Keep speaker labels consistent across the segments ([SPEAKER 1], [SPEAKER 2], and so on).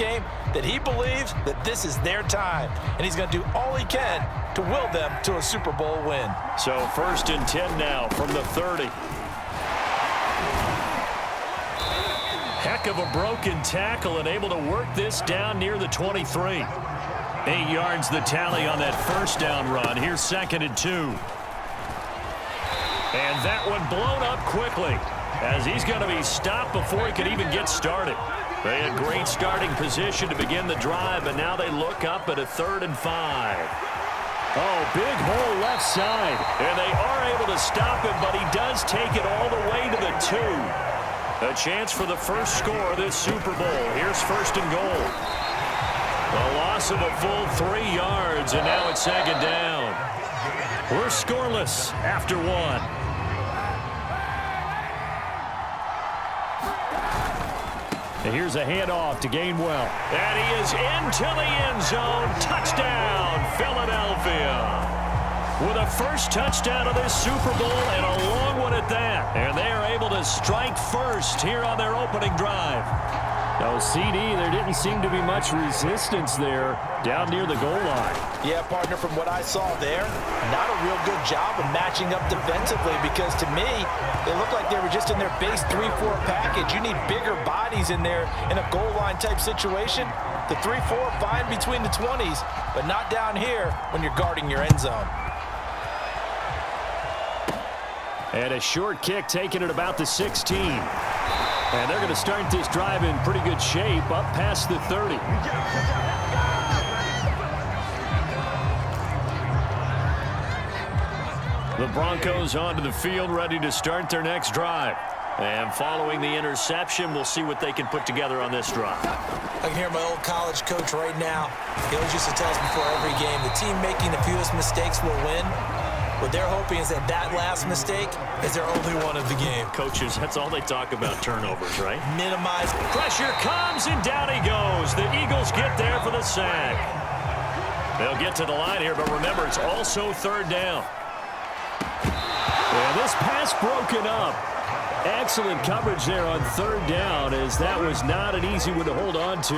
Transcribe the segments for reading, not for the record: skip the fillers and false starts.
[SPEAKER 1] game that he believes that this is their time, and he's going to do all he can to will them to a Super Bowl win.
[SPEAKER 2] So 1st and 10 now from the 30. Heck of a broken tackle and able to work this down near the 23. 8 yards the tally on that first down run. Here's 2nd and 2. And that one blown up quickly as he's going to be stopped before he could even get started. They had great starting position to begin the drive, but now they look up at a 3rd and 5. Oh, big hole left side. And they are able to stop him, but he does take it all the way to the 2. A chance for the first score of this Super Bowl. Here's 1st and goal. A loss of a full 3 yards, and now it's 2nd down. We're scoreless after 1. And here's a handoff to Gainwell. And he is into the end zone. Touchdown, Philadelphia. With a first touchdown of this Super Bowl and a long one at that. And they are able to strike first here on their opening drive. Now, CD, there didn't seem to be much resistance there down near the goal line.
[SPEAKER 1] Yeah, partner, from what I saw there, not a real good job of matching up defensively because to me, they looked like they were just in their base 3-4 package. You need bigger bodies in there in a goal line type situation. The 3-4 fine between the 20s, but not down here when you're guarding your end zone.
[SPEAKER 2] And a short kick taken at about the 16. And they're going to start this drive in pretty good shape up past the 30. The Broncos onto the field ready to start their next drive. And following the interception, we'll see what they can put together on this drive.
[SPEAKER 3] I can hear my old college coach right now. He always used to tell us before every game, the team making the fewest mistakes will win. What they're hoping is that that last mistake is their only one of the game.
[SPEAKER 2] Coaches, that's all they talk about, turnovers, right?
[SPEAKER 3] Minimize.
[SPEAKER 2] Pressure comes, and down he goes. The Eagles get there for the sack. They'll get to the line here, but remember, it's also 3rd down. And this pass broken up. Excellent coverage there on 3rd down, as that was not an easy one to hold on to.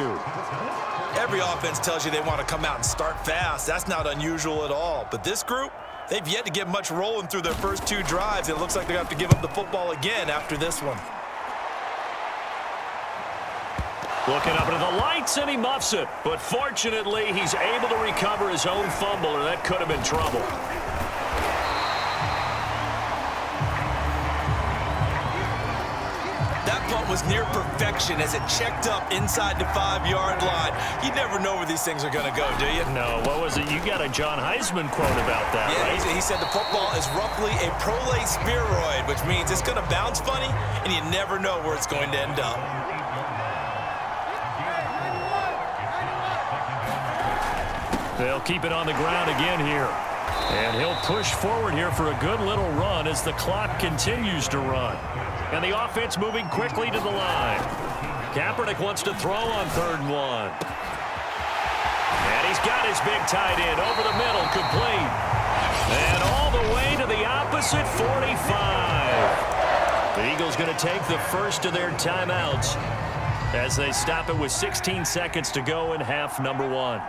[SPEAKER 1] Every offense tells you they want to come out and start fast. That's not unusual at all. But this group, they've yet to get much rolling through their first 2 drives. It looks like they're going to have to give up the football again after this one.
[SPEAKER 2] Looking up into the lights, and he muffs it. But fortunately, he's able to recover his own fumble, or that could have been trouble.
[SPEAKER 1] Was near perfection as it checked up inside the 5-yard line. You never know where these things are going to go, do you?
[SPEAKER 2] No. What was it? You got a John Heisman quote about that,
[SPEAKER 1] yeah,
[SPEAKER 2] right?
[SPEAKER 1] He said the football is roughly a prolate spheroid, which means it's going to bounce funny, and you never know where it's going to end up.
[SPEAKER 2] They'll keep it on the ground again here. And he'll push forward here for a good little run as the clock continues to run. And the offense moving quickly to the line. Kaepernick wants to throw on 3rd and 1. And he's got his big tight end over the middle, complete. And all the way to the opposite 45. The Eagles going to take the first of their timeouts as they stop it with 16 seconds to go in half number 1.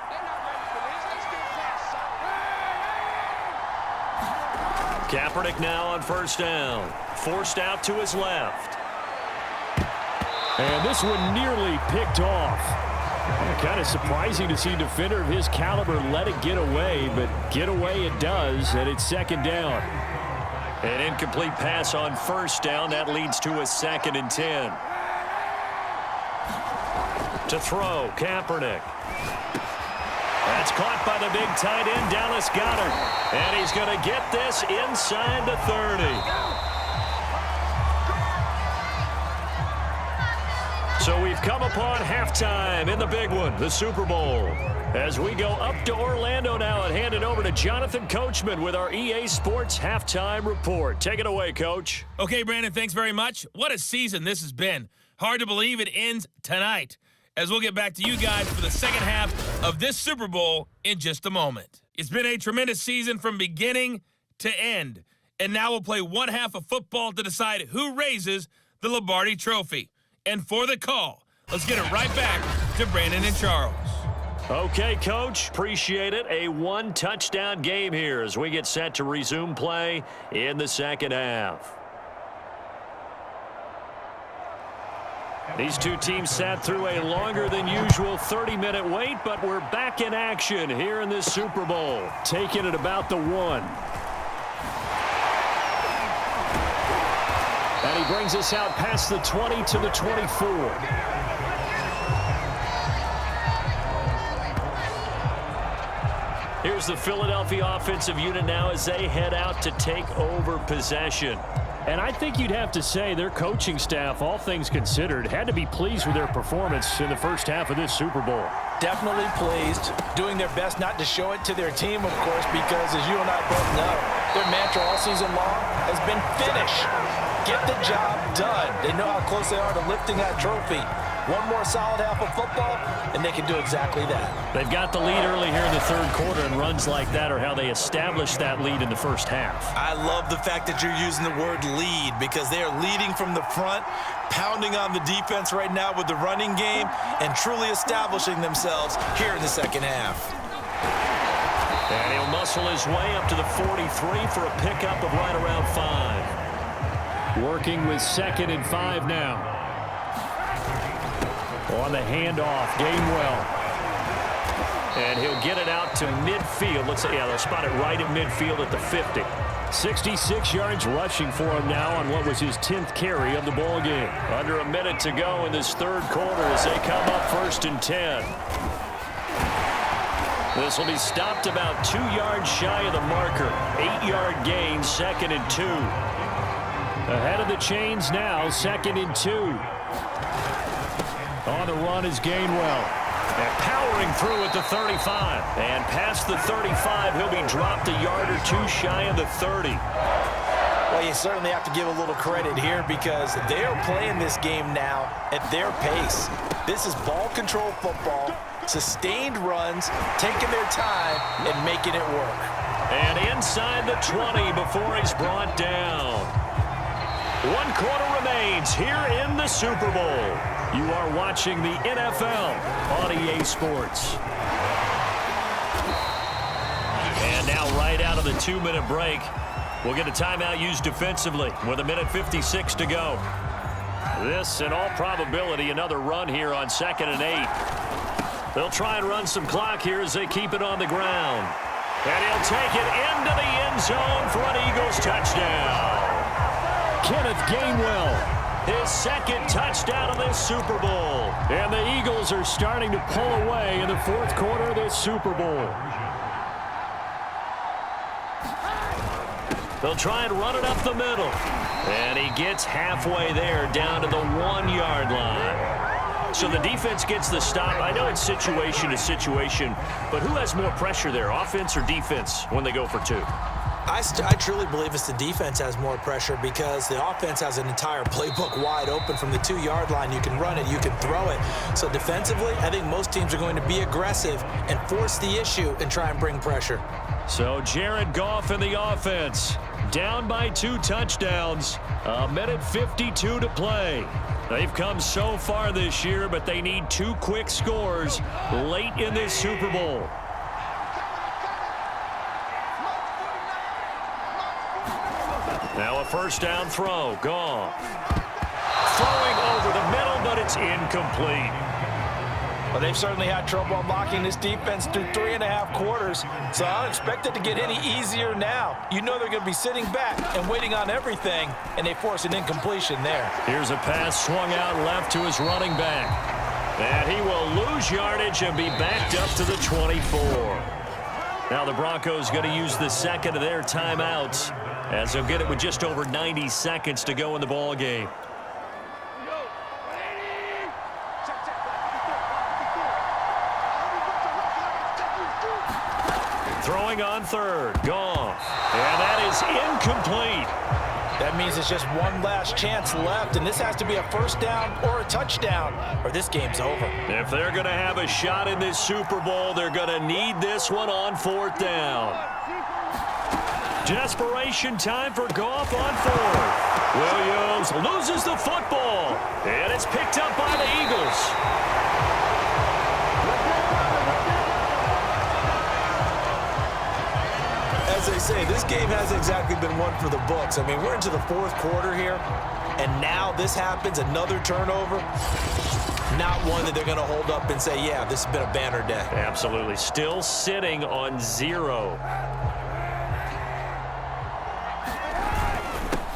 [SPEAKER 2] Kaepernick now on 1st down. Forced out to his left. And this one nearly picked off. Kind of surprising to see a defender of his caliber let it get away, but get away it does, and it's 2nd down. An incomplete pass on 1st down. That leads to a 2nd and 10. To throw, Kaepernick. That's caught by the big tight end, Dallas Goedert. And he's going to get this inside the 30. So we've come upon halftime in the big one, the Super Bowl. As we go up to Orlando now and hand it over to Jonathan Coachman with our EA Sports Halftime Report. Take it away, Coach.
[SPEAKER 4] Okay, Brandon, thanks very much. What a season this has been. Hard to believe it ends tonight, as we'll get back to you guys for the second half of this Super Bowl in just a moment. It's been a tremendous season from beginning to end, and now we'll play one half of football to decide who raises the Lombardi Trophy. And for the call, let's get it right back to Brandon and Charles.
[SPEAKER 2] Okay, Coach, appreciate it. A one-touchdown game here as we get set to resume play in the second half. These two teams sat through a longer than usual 30-minute wait, but we're back in action here in this Super Bowl. Taking it about the 1. And he brings us out past the 20 to the 24. Here's the Philadelphia offensive unit now as they head out to take over possession. And I think you'd have to say their coaching staff, all things considered, had to be pleased with their performance in the first half of this Super Bowl.
[SPEAKER 1] Definitely pleased, doing their best not to show it to their team, of course, because as you and I both know, their mantra all season long has been finish. Get the job done. They know how close they are to lifting that trophy. One more solid half of football, and they can do exactly that.
[SPEAKER 2] They've got the lead early here in the third quarter, and runs like that are how they establish that lead in the first half.
[SPEAKER 3] I love the fact that you're using the word lead because they are leading from the front, pounding on the defense right now with the running game, and truly establishing themselves here in the second half.
[SPEAKER 2] And he'll muscle his way up to the 43 for a pickup of right around 5. Working with 2nd and 5 now. On the handoff, Gainwell. And he'll get it out to midfield. Looks like, yeah, they'll spot it right at midfield at the 50. 66 yards rushing for him now on what was his 10th carry of the ball game. Under a minute to go in this third quarter as they come up 1st and 10. This will be stopped about 2 yards shy of the marker. 8-yard gain, 2nd and 2. Ahead of the chains now, 2nd and 2. On the run is Gainwell. And powering through at the 35. And past the 35, he'll be dropped a yard or 2 shy of the 30.
[SPEAKER 1] Well, you certainly have to give a little credit here because they're playing this game now at their pace. This is ball control football, sustained runs, taking their time and making it work.
[SPEAKER 2] And inside the 20 before he's brought down. 1 quarter remains here in the Super Bowl. You are watching the NFL on EA Sports. And now right out of the 2-minute break, we'll get a timeout used defensively with 1:56 to go. This, in all probability, another run here on 2nd and 8. They'll try and run some clock here as they keep it on the ground. And he'll take it into the end zone for an Eagles touchdown. Kenneth Gainwell. His 2nd touchdown of this Super Bowl. And the Eagles are starting to pull away in the 4th quarter of this Super Bowl. They'll try and run it up the middle. And he gets halfway there down to the 1-yard line. So the defense gets the stop. I know it's situation to situation, but who has more pressure there, offense or defense, when they go for 2?
[SPEAKER 3] I truly believe it's the defense has more pressure because the offense has an entire playbook wide open from the 2-yard line. You can run it, you can throw it. So defensively, I think most teams are going to be aggressive and force the issue and try and bring pressure.
[SPEAKER 2] So Jared Goff in the offense, down by 2 touchdowns, 1:52 to play. They've come so far this year, but they need 2 quick scores late in this Super Bowl. Now a 1st down throw. Goff. Throwing over the middle, but it's incomplete.
[SPEAKER 1] Well, they've certainly had trouble unlocking this defense through 3.5 quarters, so I don't expect it to get any easier now. You know they're going to be sitting back and waiting on everything, and they force an incompletion there.
[SPEAKER 2] Here's a pass swung out left to his running back. And he will lose yardage and be backed up to the 24. Now the Broncos going to use the 2nd of their timeouts, as they'll get it with just over 90 seconds to go in the ball game. Throwing on 3rd, Goff. And that is incomplete.
[SPEAKER 1] That means it's just one last chance left, and this has to be a 1st down or a touchdown, or this game's over.
[SPEAKER 2] If they're going to have a shot in this Super Bowl, they're going to need this one on 4th down. Desperation time for Goff on 4th. Williams loses the football, and it's picked up by the Eagles.
[SPEAKER 3] say, this game hasn't exactly been one for the books. I mean, we're into the fourth quarter here, and now this happens, another turnover. Not one that they're going to hold up and say, yeah, this has been a banner day.
[SPEAKER 2] Absolutely. Still sitting on 0.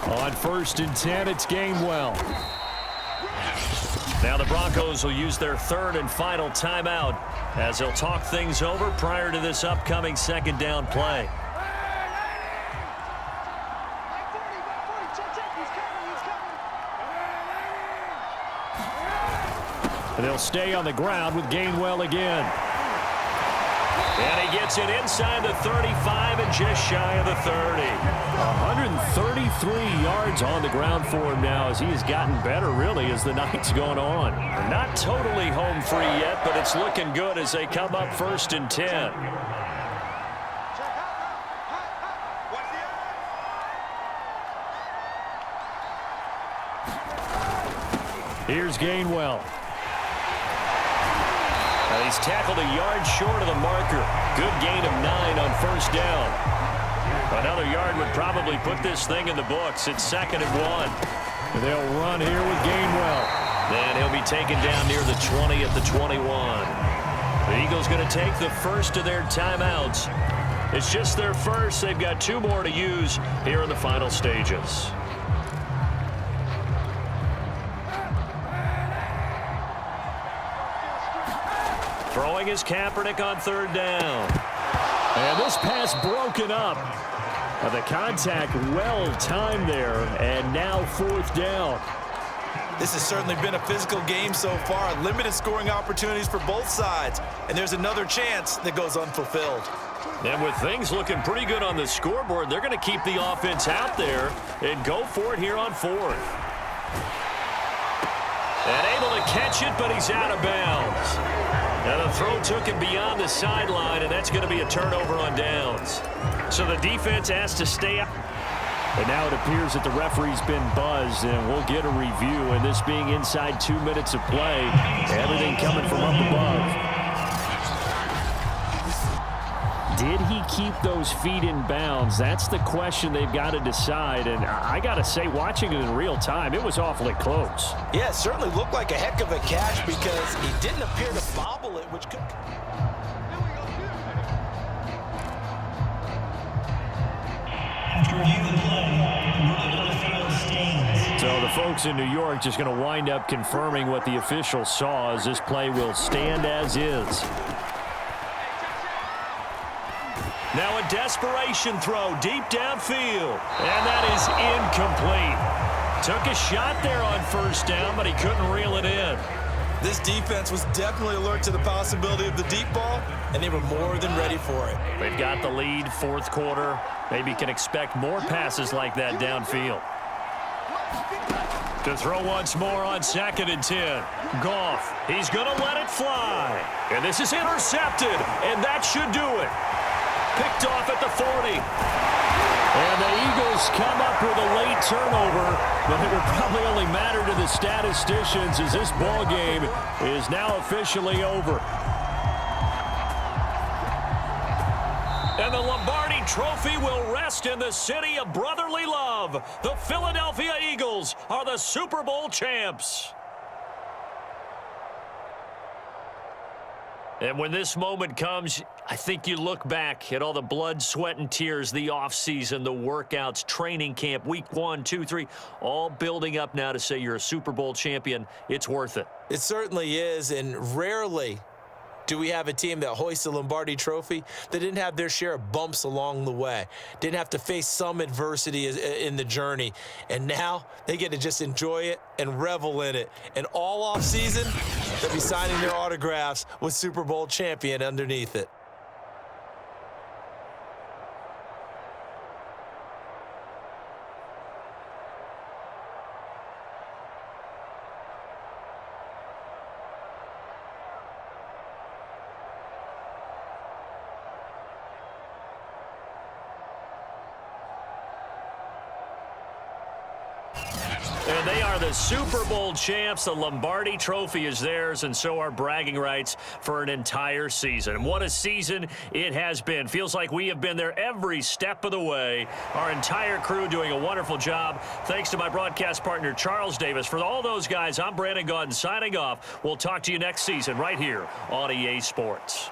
[SPEAKER 2] On 1st and 10, it's Gainwell. Now the Broncos will use their 3rd and final timeout as they'll talk things over prior to this upcoming 2nd down play. And they'll stay on the ground with Gainwell again. And he gets it inside the 35 and just shy of the 30. 133 yards on the ground for him now as he has gotten better, really, as the night's going on. Not totally home free yet, but it's looking good as they come up 1st and 10. Here's Gainwell. He's tackled a yard short of the marker. Good gain of 9 on 1st down. Another yard would probably put this thing in the books. It's 2nd and 1. And they'll run here with Gainwell. And he'll be taken down near the 20 at the 21. The Eagles going to take the first of their timeouts. It's just their first. They've got 2 more to use here in the final stages. Throwing is Kaepernick on 3rd down. And this pass broken up. The contact well timed there, and now 4th down.
[SPEAKER 3] This has certainly been a physical game so far. Limited scoring opportunities for both sides. And there's another chance that goes unfulfilled.
[SPEAKER 2] And with things looking pretty good on the scoreboard, they're going to keep the offense out there and go for it here on 4th. And able to catch it, but he's out of bounds. And the throw took him beyond the sideline, and that's going to be a turnover on downs. So the defense has to stay out. And now it appears that the referee's been buzzed, and we'll get a review. And this being inside 2 minutes of play, everything coming from up above. Did he keep those feet in bounds? That's the question they've got to decide. And I got to say, watching it in real time, it was awfully close.
[SPEAKER 3] Yeah, it certainly looked like a heck of a catch because he didn't appear to bobble it, which could...
[SPEAKER 2] So the folks in New York just going to wind up confirming what the official saw as this play will stand as is. Now a desperation throw deep downfield. And that is incomplete. Took a shot there on 1st down, but he couldn't reel it in.
[SPEAKER 3] This defense was definitely alert to the possibility of the deep ball, and they were more than ready for it.
[SPEAKER 2] They've got the lead, 4th quarter. Maybe can expect more passes like that downfield. To throw once more on 2nd and 10. Goff, he's going to let it fly. And this is intercepted, and that should do it. Picked off at the 40. And the Eagles come up with a late turnover, but it will probably only matter to the statisticians as this ball game is now officially over. And the Lombardi Trophy will rest in the city of brotherly love. The Philadelphia Eagles are the Super Bowl champs. And when this moment comes, I think you look back at all the blood, sweat, and tears, the offseason, the workouts, training camp, week 1, 2, 3, all building up now to say you're a Super Bowl champion. It's worth it.
[SPEAKER 3] It certainly is, and rarely do we have a team that hoists the Lombardi Trophy that didn't have their share of bumps along the way, didn't have to face some adversity in the journey, and now they get to just enjoy it and revel in it. And all off season, they'll be signing their autographs with Super Bowl champion underneath it.
[SPEAKER 2] And they are the Super Bowl champs. The Lombardi Trophy is theirs, and so are bragging rights for an entire season. And what a season it has been. Feels like we have been there every step of the way. Our entire crew doing a wonderful job. Thanks to my broadcast partner, Charles Davis. For all those guys, I'm Brandon Gaudin signing off. We'll talk to you next season right here on EA Sports.